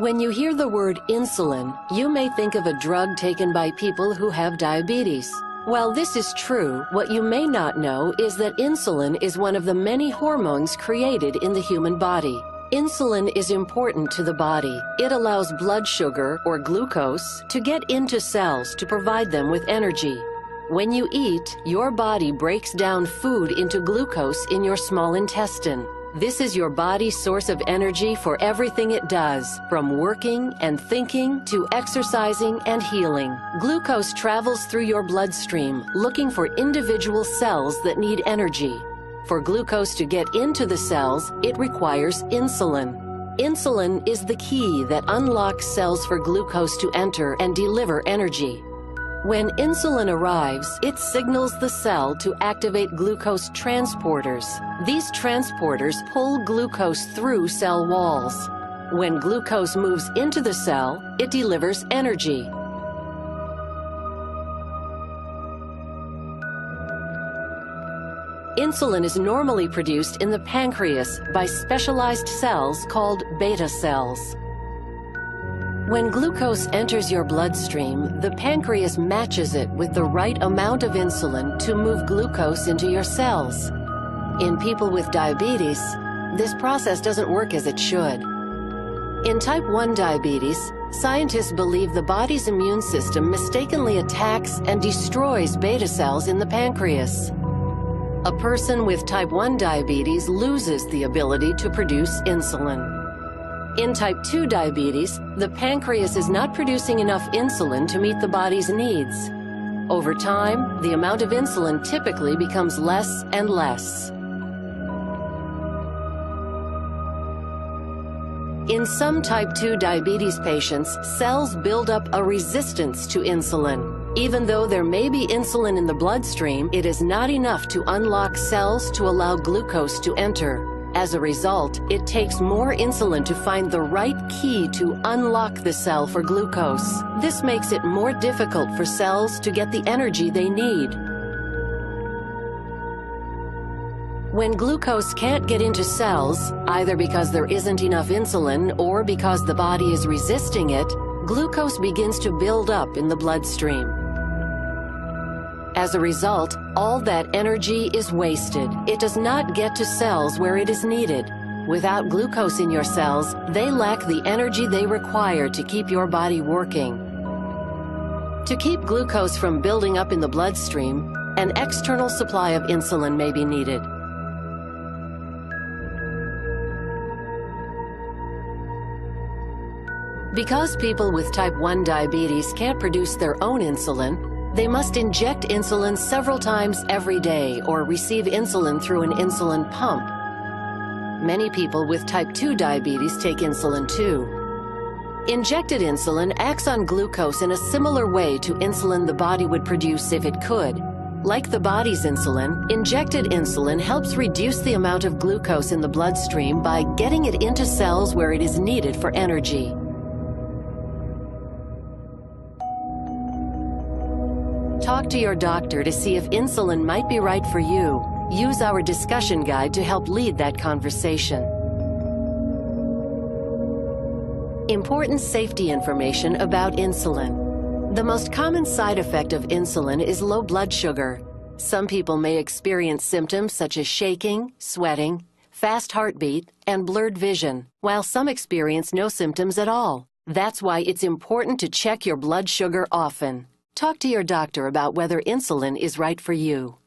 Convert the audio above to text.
When you hear the word insulin, you may think of a drug taken by people who have diabetes. While this is true, what you may not know is that insulin is one of the many hormones created in the human body. Insulin is important to the body. It allows blood sugar, or glucose, to get into cells to provide them with energy. When you eat, your body breaks down food into glucose in your small intestine. This is your body's source of energy for everything it does, from working and thinking to exercising and healing. Glucose travels through your bloodstream, looking for individual cells that need energy. For glucose to get into the cells, it requires insulin. Insulin is the key that unlocks cells for glucose to enter and deliver energy. When insulin arrives, it signals the cell to activate glucose transporters. These transporters pull glucose through cell walls. When glucose moves into the cell, it delivers energy. Insulin is normally produced in the pancreas by specialized cells called beta cells. When glucose enters your bloodstream, the pancreas matches it with the right amount of insulin to move glucose into your cells. In people with diabetes, this process doesn't work as it should. In type 1 diabetes, scientists believe the body's immune system mistakenly attacks and destroys beta cells in the pancreas. A person with type 1 diabetes loses the ability to produce insulin. In type 2 diabetes, the pancreas is not producing enough insulin to meet the body's needs. Over time, the amount of insulin typically becomes less and less. In some type 2 diabetes patients, cells build up a resistance to insulin. Even though there may be insulin in the bloodstream, it is not enough to unlock cells to allow glucose to enter. As a result, it takes more insulin to find the right key to unlock the cell for glucose. This makes it more difficult for cells to get the energy they need. When glucose can't get into cells, either because there isn't enough insulin or because the body is resisting it, glucose begins to build up in the bloodstream. As a result, all that energy is wasted. It does not get to cells where it is needed. Without glucose in your cells, they lack the energy they require to keep your body working. To keep glucose from building up in the bloodstream, an external supply of insulin may be needed. Because people with type 1 diabetes can't produce their own insulin, they must inject insulin several times every day or receive insulin through an insulin pump. Many people with type 2 diabetes take insulin too. Injected insulin acts on glucose in a similar way to insulin the body would produce if it could. Like the body's insulin, injected insulin helps reduce the amount of glucose in the bloodstream by getting it into cells where it is needed for energy. Talk to your doctor to see if insulin might be right for you. Use our discussion guide to help lead that conversation. Important safety information about insulin. The most common side effect of insulin is low blood sugar. Some people may experience symptoms such as shaking, sweating, fast heartbeat, and blurred vision, while some experience no symptoms at all. That's why it's important to check your blood sugar often. Talk to your doctor about whether insulin is right for you.